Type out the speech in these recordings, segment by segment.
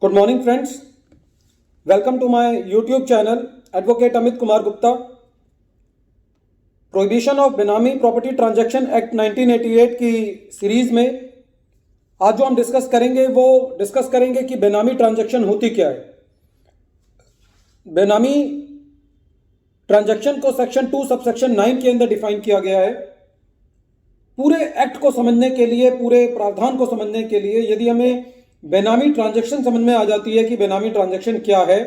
Good morning, friends. Welcome to my YouTube channel, Advocate Amit Kumar Gupta. Prohibition of बेनामी property transaction act 1988 की series में आज जो हम डिस्कस करेंगे कि बेनामी ट्रांजैक्शन होती क्या है। बेनामी ट्रांजैक्शन को सेक्शन 2 सबसेक्शन 9 के अंदर डिफाइन किया गया है। पूरे एक्ट को समझने के लिए, पूरे प्रावधान को समझने के लिए, यदि हमें बेनामी ट्रांजैक्शन समझ में आ जाती है कि बेनामी ट्रांजैक्शन क्या है,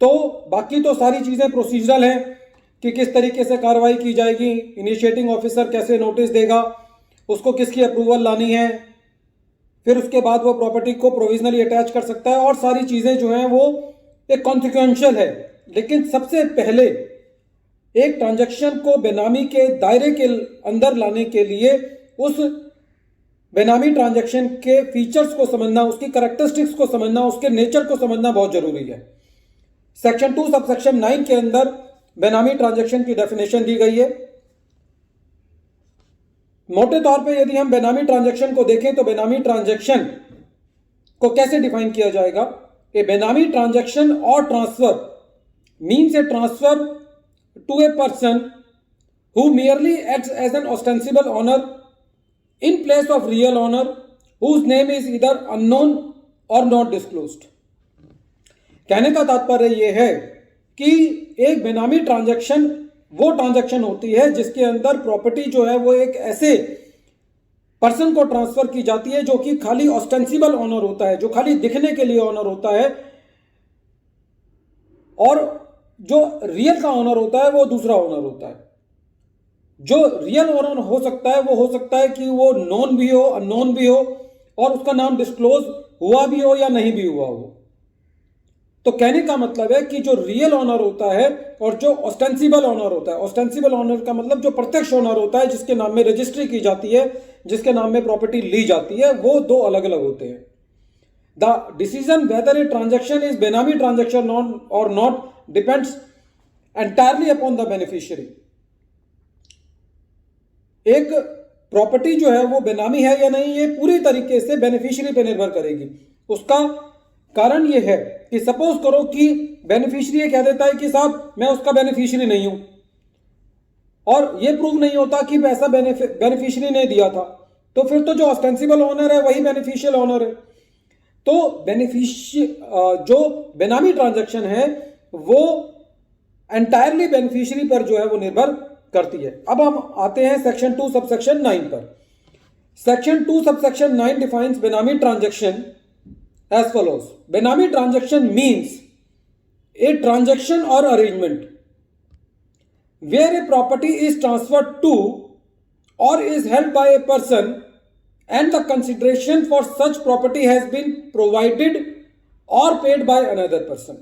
तो बाकी तो सारी चीज़ें प्रोसीजरल हैं कि किस तरीके से कार्रवाई की जाएगी, इनिशिएटिंग ऑफिसर कैसे नोटिस देगा, उसको किसकी अप्रूवल लानी है, फिर उसके बाद वो प्रॉपर्टी को प्रोविजनली अटैच कर सकता है, और सारी चीज़ें जो हैं वो एक कॉन्सिक्वेंशियल है। लेकिन सबसे पहले एक ट्रांजैक्शन को बेनामी के दायरे के अंदर लाने के लिए उस बेनामी ट्रांजैक्शन के फीचर्स को समझना, उसकी कैरेक्टरिस्टिक्स को समझना, उसके नेचर को समझना बहुत जरूरी है। सेक्शन 2 सबसेक्शन 9 के अंदर बेनामी ट्रांजैक्शन की डेफिनेशन दी गई है। मोटे तौर पे यदि हम बेनामी ट्रांजैक्शन को देखें तो बेनामी ट्रांजैक्शन को कैसे डिफाइन किया जाएगा। ए benami transaction or transfer means a transfer to a person who merely acts as an ostensible owner in place of real owner whose name is either unknown or not disclosed। कहने का तात्पर्य यह है कि एक बेनामी ट्रांजैक्शन वो ट्रांजैक्शन होती है जिसके अंदर प्रॉपर्टी जो है वो एक ऐसे पर्सन को ट्रांसफर की जाती है जो कि खाली ऑस्टेंसिबल ओनर होता है, जो खाली दिखने के लिए ओनर होता है, और जो रियल का ओनर होता है वो दूसरा ओनर होता है। जो रियल ओनर हो सकता है वो हो सकता है कि वो नोन भी हो, अननोन भी हो, और उसका नाम डिस्क्लोज हुआ भी हो या नहीं भी हुआ हो। तो कहने का मतलब है कि जो रियल ओनर होता है और जो ऑस्टेंसिबल ओनर होता है, ऑस्टेंसिबल ओनर का मतलब जो प्रत्यक्ष ओनर होता है, जिसके नाम में रजिस्ट्री की जाती है, जिसके नाम में प्रॉपर्टी ली जाती है, वो दो अलग अलग होते हैं। The decision whether a transaction is बेनामी ट्रांजैक्शन और not depends entirely upon the beneficiary. एक प्रॉपर्टी जो है वो बेनामी है या नहीं, ये पूरी तरीके से बेनिफिशियरी पे निर्भर करेगी। उसका कारण ये है कि सपोज करो कि बेनिफिशियरी कह देता है कि साहब मैं उसका बेनिफिशियरी नहीं हूं, और ये प्रूव नहीं होता कि पैसा बेनिफिशियरी ने दिया था, तो फिर तो जो ऑस्टेंसिबल ओनर है वही बेनिफिशियल ओनर है। तो जो बेनामी ट्रांजैक्शन है वो एंटायरली बेनिफिशियरी पर जो है वो निर्भर करती है। अब हम आते हैं सेक्शन 2 सबसेक्शन 9 पर। सेक्शन 2 सबसेक्शन 9 डिफाइंस बेनामी ट्रांजैक्शन as follows। बेनामी transaction means a transaction or arrangement where a property is transferred to or is held by a person and the consideration for such property has been provided or paid by another person।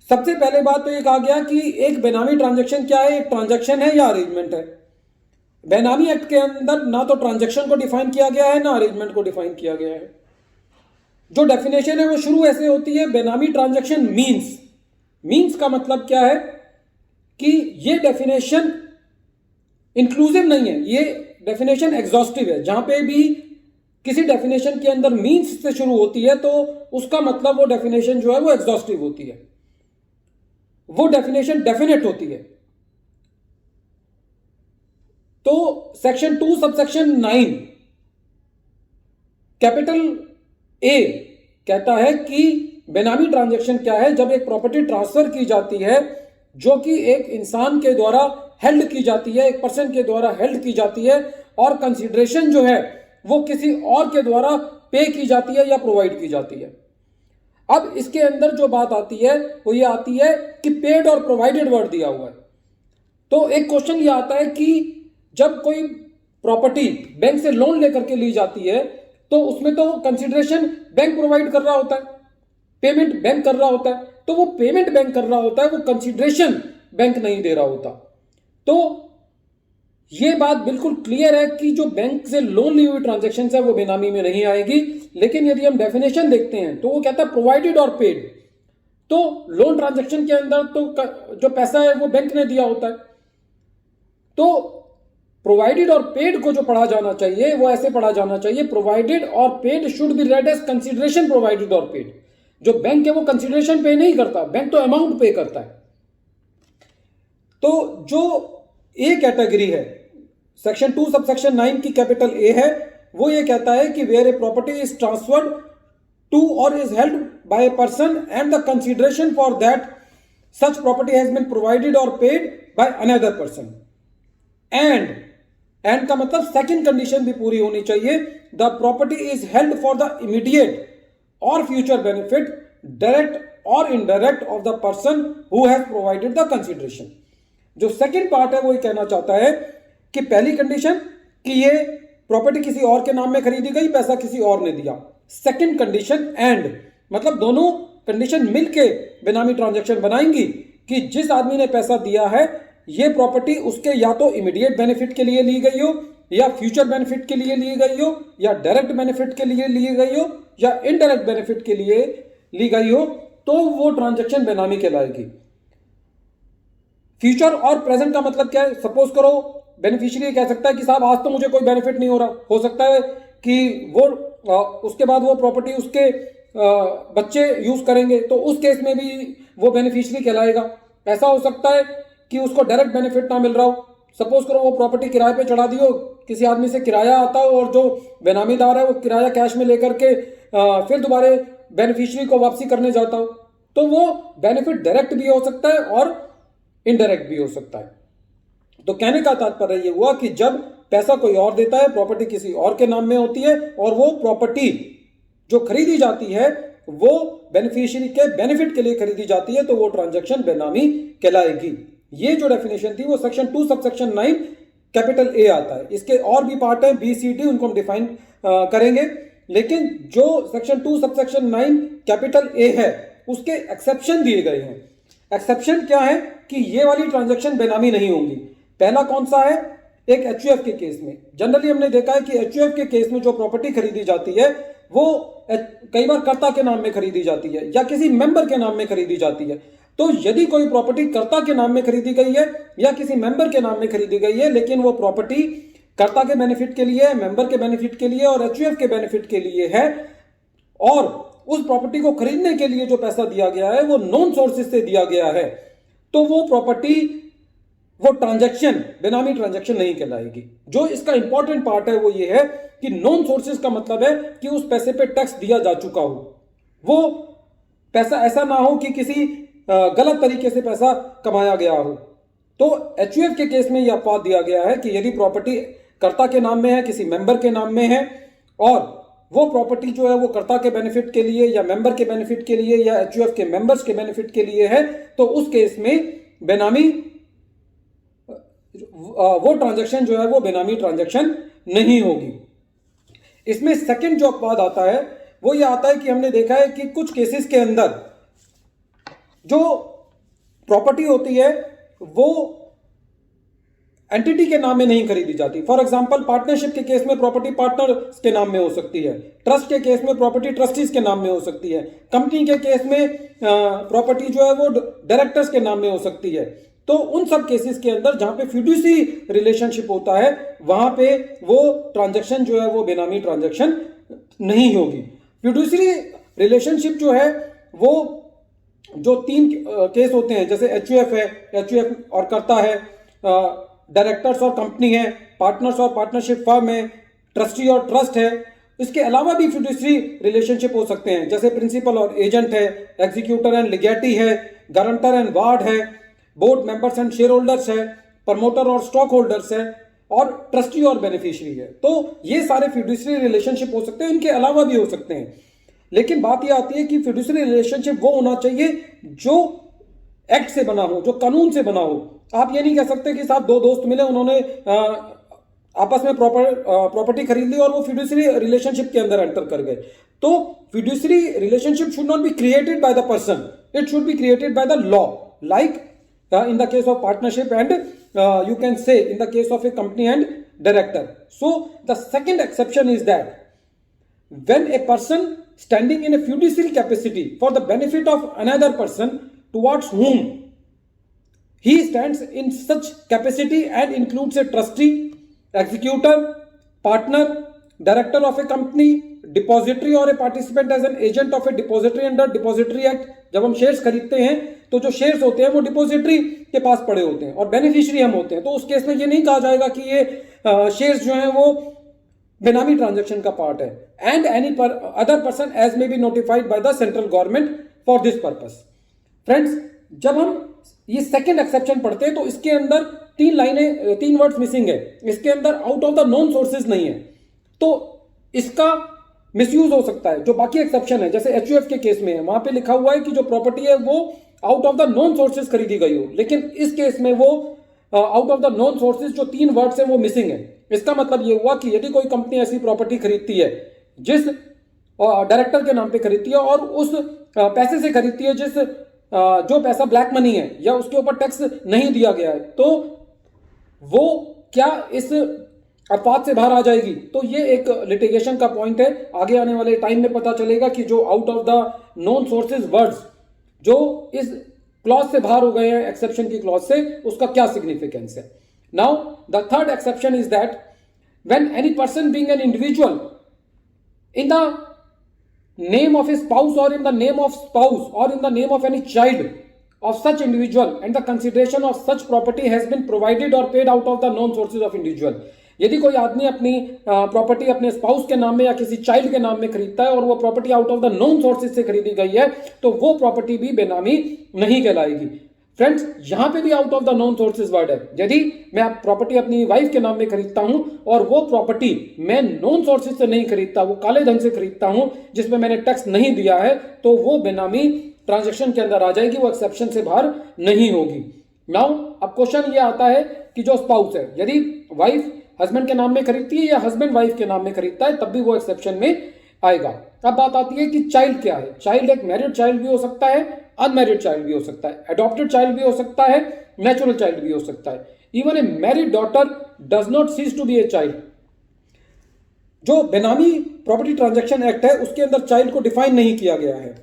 सबसे पहले बात तो ये कहा गया कि एक बेनामी ट्रांजैक्शन क्या है, एक ट्रांजैक्शन है या अरेंजमेंट है। बेनामी एक्ट के अंदर ना तो ट्रांजैक्शन को डिफाइन किया गया है ना अरेंजमेंट को डिफाइन किया गया है। जो डेफिनेशन है वो शुरू ऐसे होती है, बेनामी ट्रांजैक्शन मींस का मतलब क्या है कि ये डेफिनेशन इंक्लूसिव नहीं है, ये डेफिनेशन एग्जॉस्टिव है। जहां पे भी किसी डेफिनेशन के अंदर मींस से शुरू होती है तो उसका मतलब वो डेफिनेशन जो है वो एग्जॉस्टिव होती है, वो डेफिनेशन डेफिनेट होती है। तो सेक्शन 2 सबसेक्शन 9 कैपिटल ए कहता है कि बेनामी ट्रांजैक्शन क्या है। जब एक प्रॉपर्टी ट्रांसफर की जाती है जो कि एक इंसान के द्वारा हेल्ड की जाती है, एक पर्सन के द्वारा हेल्ड की जाती है, और कंसीडरेशन जो है वो किसी और के द्वारा पे की जाती है या प्रोवाइड की जाती है। अब इसके अंदर जो बात आती है वो ये आती है कि पेड और प्रोवाइडेड वर्ड दिया हुआ है। तो एक क्वेश्चन ये आता है कि जब कोई प्रॉपर्टी बैंक से लोन लेकर के ली जाती है तो उसमें तो कंसिडरेशन बैंक प्रोवाइड कर रहा होता है, पेमेंट बैंक कर रहा होता है, तो वो पेमेंट बैंक कर रहा होता है, वो कंसिडरेशन बैंक नहीं दे रहा होता। तो ये बात बिल्कुल क्लियर है कि जो बैंक से लोन ली हुई ट्रांजैक्शन है वो बेनामी में नहीं आएगी। लेकिन यदि हम डेफिनेशन देखते हैं तो वो कहता है प्रोवाइडेड और पेड। तो लोन ट्रांजैक्शन के अंदर तो जो पैसा है वो बैंक ने दिया होता है। तो प्रोवाइडेड और पेड को जो पढ़ा जाना चाहिए वो ऐसे पढ़ा जाना चाहिए, प्रोवाइडेड और paid should be read as consideration provided और पेड। जो बैंक है वो कंसिडरेशन पे नहीं करता, बैंक तो अमाउंट पे करता है। तो जो ए कैटेगरी है, सेक्शन 2 सबसेक्शन 9 की कैपिटल ए है, वो ये कहता है कि where a property is transferred to और is held by a person and the consideration for that such property has been provided और paid by another person. And का मतलब सेकंड कंडीशन भी पूरी होनी चाहिए, the property is held for the immediate और future benefit direct और indirect of the person who has provided the consideration. जो सेकंड पार्ट है वो ये कहना चाहता है कि पहली कंडीशन कि ये प्रॉपर्टी किसी और के नाम में खरीदी गई, पैसा किसी और ने दिया। सेकंड कंडीशन एंड, मतलब दोनों कंडीशन मिलके बेनामी ट्रांजैक्शन बनाएंगी कि जिस आदमी ने पैसा दिया है ये प्रॉपर्टी उसके या तो इमीडिएट बेनिफिट के लिए ली गई हो, या फ्यूचर बेनिफिट के लिए ली गई हो, या डायरेक्ट बेनिफिट के लिए ली गई हो, या इनडायरेक्ट बेनिफिट के लिए ली गई हो, तो वो ट्रांजैक्शन बेनामी कहलाएगी। फ्यूचर और प्रेजेंट का मतलब क्या है? सपोज करो बेनिफिशियरी कह सकता है कि साहब आज तो मुझे कोई बेनिफिट नहीं हो रहा, हो सकता है कि वो उसके बाद वो प्रॉपर्टी उसके बच्चे यूज करेंगे, तो उस केस में भी वो बेनिफिशियरी कहलाएगा। ऐसा हो सकता है कि उसको डायरेक्ट बेनिफिट ना मिल रहा हो, सपोज करो वो प्रॉपर्टी किराए पे चढ़ा दी हो, किसी आदमी से किराया आता हो और जो बेनामीदार है वो किराया कैश में लेकर के फिर दोबारा बेनिफिशियरी को वापसी करने जाता हो, तो वो बेनिफिट डायरेक्ट भी हो सकता है और इनडायरेक्ट भी हो सकता है। तो कहने का तात्पर्य ये हुआ कि जब पैसा कोई और देता है, प्रॉपर्टी किसी और के नाम में होती है और वो प्रॉपर्टी जो खरीदी जाती है वो बेनिफिशियरी के बेनिफिट के लिए खरीदी जाती है, तो वो ट्रांजैक्शन बेनामी कहलाएगी। ये जो डेफिनेशन थी वो सेक्शन 2 सबसेक्शन 9 कैपिटल ए आता है। इसके और भी पार्ट है बी सी डी, उनको हम डिफाइन करेंगे, लेकिन जो सेक्शन 2 सबसेक्शन 9 कैपिटल ए है उसके एक्सेप्शन दिए गए हैं। एक्सेप्शन क्या है कि ये वाली ट्रांजैक्शन बेनामी नहीं होंगी। पहला कौन सा है? एक एचयूएफ के केस में जनरली हमने देखा है कि एचयूएफ के केस में जो प्रॉपर्टी खरीदी जाती है वो कई बार कर्ता के नाम में खरीदी जाती है या किसी मेंबर के नाम में खरीदी जाती है। तो यदि कोई प्रॉपर्टी कर्ता के नाम में खरीदी गई है या किसी मेंबर के नाम में खरीदी गई है, लेकिन वो प्रॉपर्टी कर्ता के बेनिफिट के लिए, मेंबर के बेनिफिट के लिए और एचयूएफ के बेनिफिट के लिए है, और उस प्रॉपर्टी को खरीदने के लिए जो पैसा दिया गया है वो नॉन सोर्सेज से दिया गया है, तो वो प्रॉपर्टी, वो ट्रांजैक्शन बेनामी ट्रांजैक्शन नहीं कहलाएगी। जो इसका इंपॉर्टेंट पार्ट है वो ये है कि नॉन सोर्सेज का मतलब है कि उस पैसे पे टैक्स दिया जा चुका हो, वो पैसा ऐसा ना हो कि किसी गलत तरीके से पैसा कमाया गया हो। तो एचयूएफ के केस में यह अपवाद दिया गया है कि यदि प्रॉपर्टी कर्ता के नाम में है, किसी मेंबर के नाम में है, और वो प्रॉपर्टी जो है वो कर्ता के बेनिफिट के लिए या मेंबर के बेनिफिट के लिए या एचयूएफ के मेंबर्स के बेनिफिट के लिए है, तो उस केस में बेनामी, वो ट्रांजैक्शन जो है वो बेनामी ट्रांजैक्शन नहीं होगी। इसमें सेकंड जो अपवाद आता है वो ये आता है कि हमने देखा है कि कुछ केसेस के अंदर जो प्रॉपर्टी होती है वो एंटिटी के नाम में नहीं खरीदी जाती। फॉर एग्जांपल पार्टनरशिप के केस में प्रॉपर्टी पार्टनर्स के नाम में हो सकती है, ट्रस्ट के केस में प्रॉपर्टी ट्रस्टीज के नाम में हो सकती है, कंपनी के केस में प्रॉपर्टी जो है वो डायरेक्टर्स के नाम में हो सकती है। तो उन सब केसेस के अंदर जहां पे फिड्यूसी रिलेशनशिप होता है वहां पे वो ट्रांजैक्शन जो है वो बेनामी ट्रांजैक्शन नहीं होगी। फिड्यूसी रिलेशनशिप जो है वो जो 3 केस होते हैं, जैसे एचयूएफ है, एचयूएफ और कर्ता है, डायरेक्टर्स और कंपनी है, पार्टनर्स और पार्टनरशिप फर्म है, ट्रस्टी और ट्रस्ट है। इसके अलावा भी फिड्यूसी रिलेशनशिप हो सकते हैं, जैसे प्रिंसिपल और एजेंट है, एग्जीक्यूटर एंड लिगेटी है, गारंटर एंड वार्ड है, board members and share holders है, प्रमोटर और स्टॉक होल्डर्स है, और ट्रस्टी और बेनिफिशियरी है। तो ये सारे फिड्यूसी रिलेशनशिप हो सकते हैं, इनके अलावा भी हो सकते हैं। लेकिन बात यह आती है कि फिड्यूसी रिलेशनशिप वो होना चाहिए जो एक्ट से बना हो, जो कानून से बना हो। आप ये नहीं कह सकते कि साहब 2 दोस्त मिले, उन्होंने आपस में प्रॉपर्टी खरीद ली और वो फिड्यूसी रिलेशनशिप के अंदर एंटर कर गए। तो fiduciary relationship should not be created by the person, it should be created by the law, like in the case of partnership and you can say in the case of a company and director. So the second exception is that when a person standing in a fiduciary capacity for the benefit of another person towards whom he stands in such capacity and includes a trustee, executor, partner, director of a company, depository और a participant as an agent of a depository under depository act. जब हम shares खरीदते हैं तो जो shares होते हैं वो डिपॉजिटरी के पास पड़े होते हैं और बेनिफिशियरी हम होते हैं, तो उस केस में ये नहीं कहा जाएगा कि ये शेयर्स जो हैं वो बेनामी ट्रांजैक्शन का पार्ट है। And any other person as may be notified by the central government for this purpose. Friends, जब हम ये सेकंड एक्सेप्शन पढ़ते हैं तो इसके अंदर 3 लाइनें, 3 वर्ड्स मिसिंग है। इसके अंदर out of the known sources नहीं है, तो इसका मिसयूज हो सकता है। जो बाकी एक्सेप्शन है, जैसे एचयूएफ के केस में है, वहां पे लिखा हुआ है कि जो प्रॉपर्टी है वो out of the non sources खरीदी गई हो, लेकिन इस केस में वो out of the non sources जो 3 वर्ड्स हैं वो मिसिंग है। इसका मतलब ये हुआ कि यदि कोई कंपनी ऐसी प्रॉपर्टी खरीदती है जिस डायरेक्टर के नाम पे खरीदती है और उस पैसे से खरीदती है जिस जो पैसा ब्लैक मनी है या उसके ऊपर टैक्स नहीं दिया गया है, तो वो क्या इस अफवाद से बाहर आ जाएगी? तो ये एक लिटिगेशन का पॉइंट है। आगे आने वाले टाइम में पता चलेगा कि जो out of the non sources words जो इस क्लॉज से बाहर हो गए हैं, एक्सेप्शन की क्लॉज से, उसका क्या सिग्निफिकेंस है। Now the third exception is that when any person being an individual in the name of a spouse or in the name of spouse or in the name of any child of such individual and the consideration of such property has been provided or paid out of the known sources of individual। यदि कोई आदमी अपनी property अपने spouse के नाम में या किसी चाइल्ड के नाम में खरीदता है और वो property out of the known sources से खरीदी गई है, तो वो प्रॉपर्टी भी बेनामी नहीं कहलाएगी। फ्रेंड्स, यहां पे भी out of the known sources word है। यदि मैं प्रॉपर्टी अपनी वाइफ के नाम में खरीदता हूं और वो प्रॉपर्टी मैं नोन सोर्सेज से नहीं खरीदता, वो काले धन से खरीदता हूं जिसमें मैंने टैक्स नहीं दिया है, तो वो बेनामी ट्रांजैक्शन के अंदर आ जाएगी, वो एक्सेप्शन से बाहर नहीं होगी। नाउ अब क्वेश्चन ये आता है कि जो स्पाउस है, यदि वाइफ हस्बैंड के नाम में खरीदती है या हस्बैंड वाइफ के नाम में खरीदता है, तब भी वो एक्सेप्शन में आएगा। अब बात आती है कि चाइल्ड क्या है। चाइल्ड एक मैरिड चाइल्ड भी हो सकता है, अनमैरिड चाइल्ड भी हो सकता है, अडॉप्टेड चाइल्ड भी हो सकता है, नेचुरल चाइल्ड भी हो सकता है। Even a married daughter does not cease to be a child. जो बेनामी प्रॉपर्टी ट्रांजैक्शन एक्ट है उसके अंदर चाइल्ड को डिफाइन नहीं किया गया है,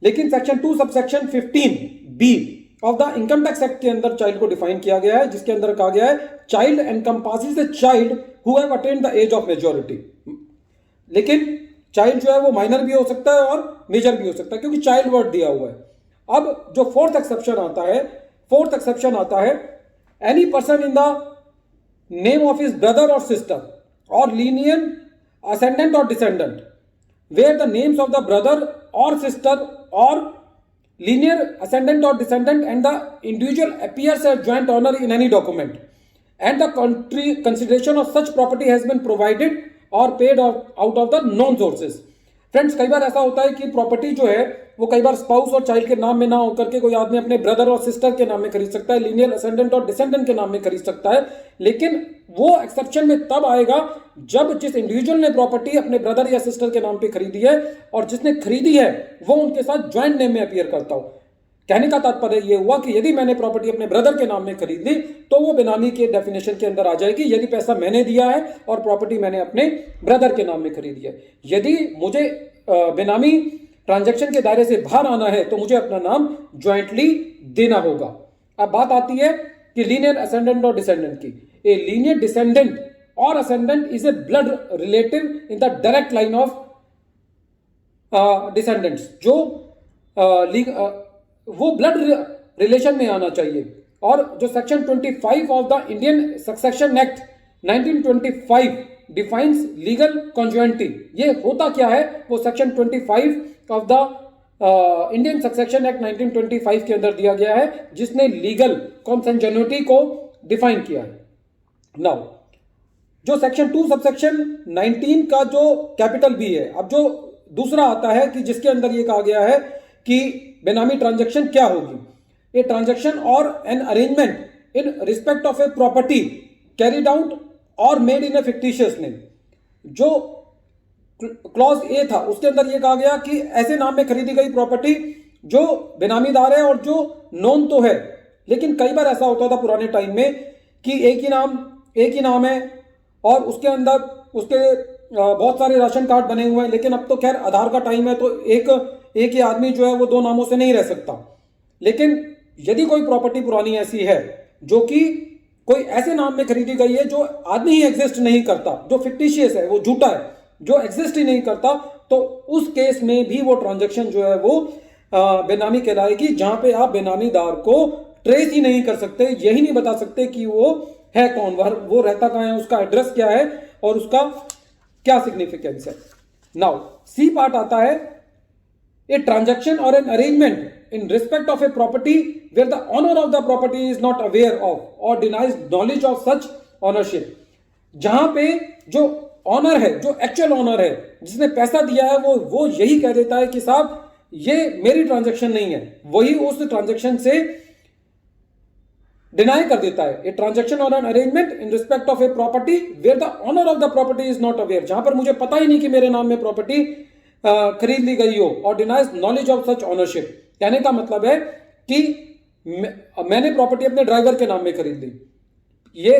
लेकिन section 2 subsection 15B of the income tax act के अंदर चाइल्ड को डिफाइन किया गया है, जिसके अंदर कहा गया है child encompasses a child who have attend the age of majority. लेकिन चाइल्ड जो है वो माइनर भी हो सकता है और मेजर भी हो सकता है, क्योंकि चाइल्ड वर्ड दिया हुआ है। अब जो फोर्थ एक्सेप्शन आता है any person in the name of his brother or sister or linear ascendant और descendant where the names of the brother or sister or linear ascendant or descendant and the individual appears as joint owner in any document and the consideration of such property has been provided or paid out of the known sources। Friends, कई बार ऐसा होता है कि property जो है वो कई बार spouse और चाइल्ड के नाम में ना होकर के कोई आदमी अपने ब्रदर और सिस्टर के नाम में खरीद सकता है, लीनियर असेंडेंट और डिसेंडेंट के नाम में खरीद सकता है। लेकिन वो एक्सेप्शन में तब आएगा जब जिस इंडिविजुअल ने प्रॉपर्टी अपने ब्रदर या सिस्टर के नाम पे खरीदी है और जिसने खरीदी है वो उनके साथ ज्वाइंट नेम में अपीयर करता हो। कहने का तात्पर्य यह हुआ कि यदि मैंने प्रॉपर्टी अपने ब्रदर के नाम में खरीद ली तो वो बेनामी के डेफिनेशन के अंदर आ जाएगी, यदि पैसा मैंने दिया है और प्रॉपर्टी मैंने अपने ब्रदर के नाम में खरीदी है। यदि मुझे बेनामी ट्रांजैक्शन के दायरे से बाहर आना है तो मुझे अपना नाम ज्वाइंटली देना होगा। अब बात आती है कि लीनियर असेंडेंट और डिसेंडेंट की। ए लीनियर डिसेंडेंट और ascendant is a blood relative in the direct line of descendants, जो वो ब्लड रिलेशन में आना चाहिए। और जो section 25 of the Indian succession act 1925 defines legal consanguinity. ये होता क्या है, वो section 25 of the Indian succession act 1925 के अंदर दिया गया है, जिसने लीगल कॉन्सेंजेनिटी को डिफाइन किया है। नाउ जो सेक्शन 2 सबसेक्शन 19 का जो कैपिटल बी है, अब जो दूसरा आता है कि जिसके अंदर ये कहा गया है कि बेनामी ट्रांजैक्शन क्या होगी। ए ट्रांजैक्शन और an arrangement in respect of a property carried out और made in a fictitious name. जो क्लॉज ए था उसके अंदर यह कहा गया कि ऐसे नाम में खरीदी गई प्रॉपर्टी जो बेनामीदार है और जो नॉन तो है, लेकिन कई बार ऐसा होता था पुराने टाइम में कि एक ही नाम है और उसके अंदर उसके बहुत सारे राशन कार्ड बने हुए हैं। लेकिन अब तो खैर आधार का टाइम है तो एक ही आदमी जो है वो 2 नामों से नहीं रह सकता। लेकिन यदि कोई प्रॉपर्टी पुरानी ऐसी है जो कि कोई ऐसे नाम में खरीदी गई है जो आदमी ही एग्जिस्ट नहीं करता, जो फिक्टिशियस है, वो झूठा है, जो एग्जिस्ट ही नहीं करता, तो उस केस में भी वो ट्रांजैक्शन जो है वो बेनामी कहलाएगी, जहां पे आप बेनामीदार को ट्रेस ही नहीं कर सकते, यही नहीं बता सकते कि वो है कौन, वो रहता कहां है, उसका एड्रेस क्या है और उसका क्या सिग्निफिकेंस है। नाउ सी पार्ट आता है, ए ट्रांजैक्शन और an arrangement in respect of a property where the owner of the property is not aware of or denies knowledge of such ownership। जहां पे जो ऑनर है, जो एक्चुअल ऑनर है, जिसने पैसा दिया है, वो यही कह देता है कि साहब ये मेरी ट्रांजैक्शन नहीं है, वही उस ट्रांजैक्शन से डिनाई कर देता है। ए ट्रांजैक्शन और an arrangement in respect of a property where the owner of the property is not aware, जहां पर मुझे पता ही नहीं कि मेरे नाम में प्रॉपर्टी खरीद ली गई हो, और denies knowledge of such ownership. कहने का मतलब है कि मैंने प्रॉपर्टी अपने ड्राइवर के नाम में खरीद ली। ये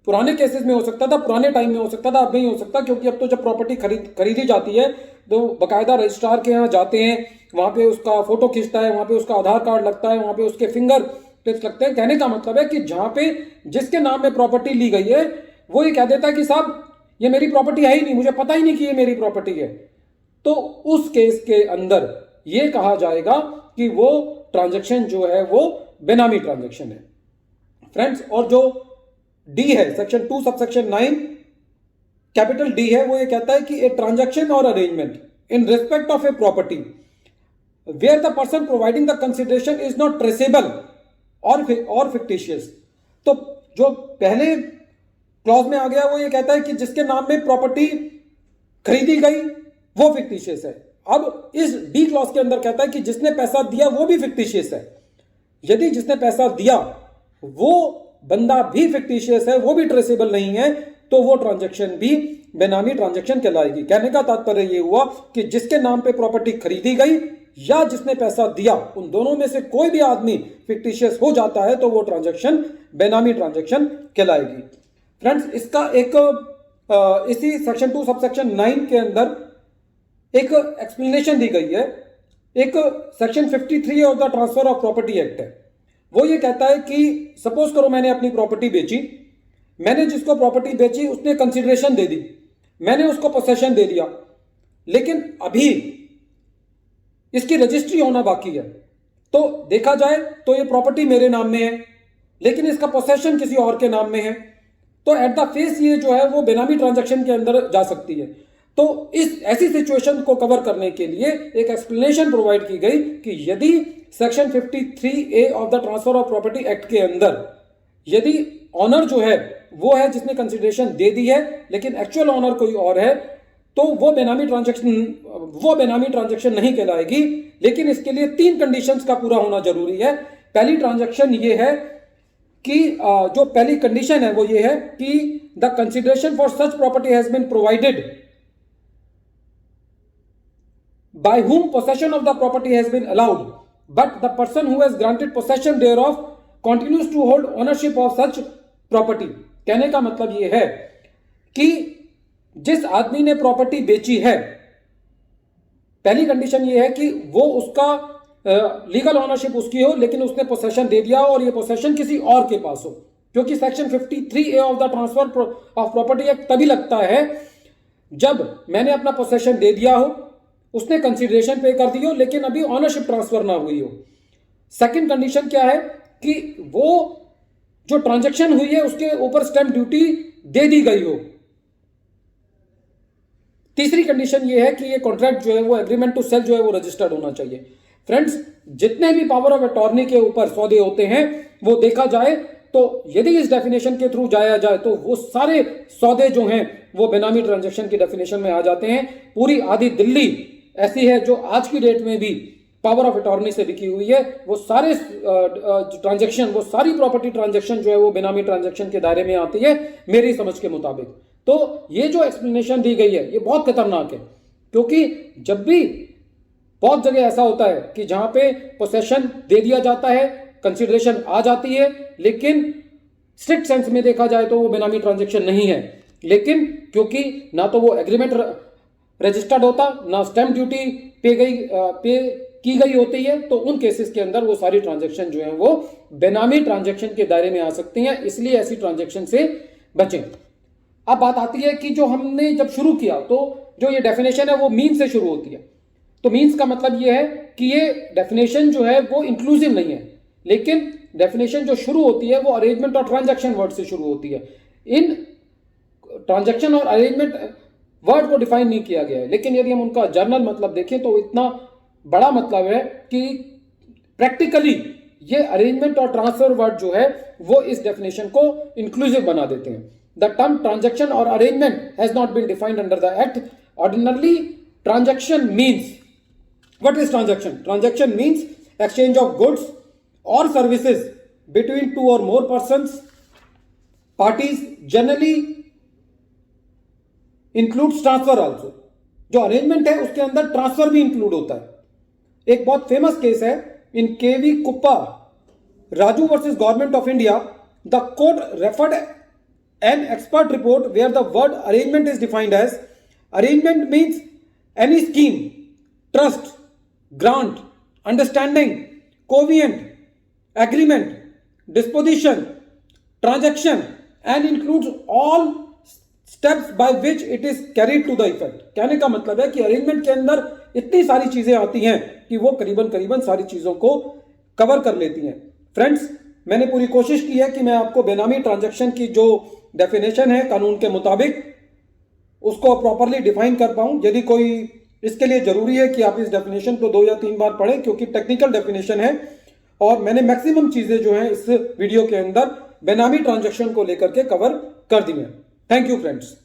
पुराने केसेस में हो सकता था, पुराने टाइम में हो सकता था, अब नहीं हो सकता, क्योंकि अब तो जब प्रॉपर्टी खरीदी जाती है तो बकायदा रजिस्ट्रार के यहाँ जाते हैं, वहां पे उसका फोटो खींचता है, वहां पे उसका आधार कार्ड लगता है, वहां पे उसके फिंगर टिप्स लगते हैं। कहने का मतलब है कि जहां पे जिसके नाम में प्रॉपर्टी ली गई है वो ये कह देता है कि साहब ये मेरी प्रॉपर्टी है ही नहीं, मुझे पता ही नहीं कि ये मेरी प्रॉपर्टी है, तो उस केस के अंदर ये कहा जाएगा कि वो ट्रांजैक्शन जो है वो बेनामी ट्रांजैक्शन है फ्रेंड्स। और जो डी है, सेक्शन 2 सबसेक्शन 9 कैपिटल डी है, वो ये कहता है कि a transaction or arrangement in respect of a property where the person providing the consideration is not traceable or fictitious. तो जो पहले क्लॉज में आ गया वो ये कहता है कि जिसके नाम में प्रॉपर्टी खरीदी गई वो फिक्टिशियस है। अब इस डी क्लॉज के अंदर कहता है कि जिसने पैसा दिया वो भी फिक्टिशियस है। यदि जिसने पैसा दिया वो बंदा भी फिक्टिशियस है, वो भी ट्रेसेबल नहीं है, तो वो ट्रांजैक्शन भी बेनामी ट्रांजैक्शन कहलाएगी। कहने का तात्पर्य ये हुआ कि जिसके नाम पे प्रॉपर्टी खरीदी गई या जिसने पैसा दिया, उन दोनों में से कोई भी आदमी फिक्टिशियस हो जाता है तो वो ट्रांजैक्शन बेनामी ट्रांजैक्शन कहलाएगी। फ्रेंड्स, इसका एक इसी सेक्शन 2 सबसेक्शन 9 के अंदर एक एक्सप्लेनेशन दी गई है। एक section 53 of the transfer of property act है, वो ये कहता है कि सपोज करो मैंने अपनी प्रॉपर्टी बेची, मैंने जिसको प्रॉपर्टी बेची उसने कंसिडरेशन दे दी, मैंने उसको पोसेशन दे दिया, लेकिन अभी इसकी रजिस्ट्री होना बाकी है। तो देखा जाए तो ये प्रॉपर्टी मेरे नाम में है, लेकिन इसका पोसेशन किसी और के नाम में है, तो एट द फेस ये जो है वो बेनामी ट्रांजैक्शन के अंदर जा सकती है। तो इस ऐसी सिचुएशन को कवर करने के लिए एक एक्सप्लेनेशन प्रोवाइड की गई कि यदि section 53A of the transfer of property act के अंदर यदि ऑनर जो है वो है जिसने कंसिडरेशन दे दी है, लेकिन एक्चुअल ऑनर कोई और है, तो वो बेनामी ट्रांजैक्शन नहीं कहलाएगी। लेकिन इसके लिए 3 कंडीशंस का पूरा होना जरूरी है। पहली ट्रांजैक्शन ये है कि जो पहली कंडीशन है वो ये है कि the consideration for such property has been provided by whom possession of the property has been allowed, but the person who has granted possession thereof continues to hold ownership of such property। कहने का मतलब यह है कि जिस आदमी ने property बेची है, पहली कंडीशन यह है कि वो उसका लीगल ओनरशिप उसकी हो, लेकिन उसने पोसेशन दे दिया और ये पोसेशन किसी और के पास हो, क्योंकि section 53A of the transfer of property act तभी लगता है जब मैंने अपना पोसेशन दे दिया हो, उसने कंसीडरेशन पे कर दी हो, लेकिन अभी ऑनरशिप ट्रांसफर ना हुई हो। सेकंड कंडीशन क्या है कि वो जो ट्रांजैक्शन हुई है उसके ऊपर स्टैंप ड्यूटी दे दी गई हो। तीसरी कंडीशन ये है कि ये कॉन्ट्रैक्ट जो है वो एग्रीमेंट टू सेल जो है वो रजिस्टर्ड होना चाहिए। फ्रेंड्स, जितने भी पावर ऑफ अटॉर्नी के ऊपर सौदे होते हैं वो देखा जाए तो यदि इस डेफिनेशन के थ्रू जाया जाए तो वो सारे सौदे जो हैं वो बेनामी ट्रांजैक्शन की डेफिनेशन में आ जाते हैं। पूरी आधी दिल्ली ऐसी है जो आज की डेट में भी पावर ऑफ अटॉर्नी से बिकी हुई है। वो सारे ट्रांजैक्शन, वो सारी प्रॉपर्टी ट्रांजैक्शन जो है वो बेनामी ट्रांजैक्शन के दायरे में आती है मेरी समझ के मुताबिक। तो ये जो एक्सप्लेनेशन दी गई है ये बहुत खतरनाक है, क्योंकि जब भी बहुत जगह ऐसा होता है कि जहां पे पोसेशन दे दिया जाता है, कंसिडरेशन आ जाती है, लेकिन स्ट्रिक्ट सेंस में देखा जाए तो वो बेनामी ट्रांजैक्शन नहीं है। लेकिन क्योंकि ना तो वो एग्रीमेंट रजिस्टर्ड होता, ना स्टैंप ड्यूटी पे की गई होती है, तो उन केसेस के अंदर वो सारी ट्रांजैक्शन जो है वो बेनामी ट्रांजैक्शन के दायरे में आ सकती हैं, इसलिए ऐसी ट्रांजैक्शन से बचें। अब बात आती है कि जो हमने जब शुरू किया तो जो ये डेफिनेशन है वो मीन से शुरू होती है। तो मीन्स का मतलब ये है कि ये डेफिनेशन जो है वो इंक्लूसिव नहीं है, लेकिन डेफिनेशन जो शुरू होती है वो अरेंजमेंट और ट्रांजैक्शन वर्ड से शुरू होती है। इन ट्रांजैक्शन और अरेंजमेंट वर्ड को डिफाइन नहीं किया गया है, लेकिन यदि हम उनका जर्नल मतलब देखें तो इतना बड़ा मतलब है कि प्रैक्टिकली ये अरेंजमेंट और ट्रांसफर वर्ड जो है वो इस डेफिनेशन को इंक्लूसिव बना देते हैं। The term transaction or arrangement has not been defined under the act. Ordinarily transaction means, what is transaction? Transaction means exchange of goods or services between two or more persons. Parties generally includes transfer also. जो arrangement है उसके अंदर transfer भी include होता है। एक बहुत famous case है in K V Kuppa Raju versus government of India. The court referred an expert report where the word arrangement is defined as arrangement means any scheme, trust, grant, understanding, covenant, agreement, disposition, transaction and includes all steps by which it is carried to the effect। कहने का मतलब है कि arrangement के अंदर इतनी सारी चीजें आती हैं कि वो करीबन सारी चीजों को कवर कर लेती हैं। फ्रेंड्स, मैंने पूरी कोशिश की है कि मैं आपको बेनामी ट्रांजैक्शन की जो डेफिनेशन है कानून के मुताबिक उसको प्रॉपरली डिफाइन कर पाऊं। यदि कोई इसके लिए जरूरी है कि आप इस डेफिनेशन को 2 या 3 बार पढ़ें, क्योंकि टेक्निकल डेफिनेशन है और मैंने मैक्सिमम चीजें जो हैं इस वीडियो के अंदर बेनामी ट्रांजैक्शन को लेकर के कवर कर दी हैं। Thank you friends.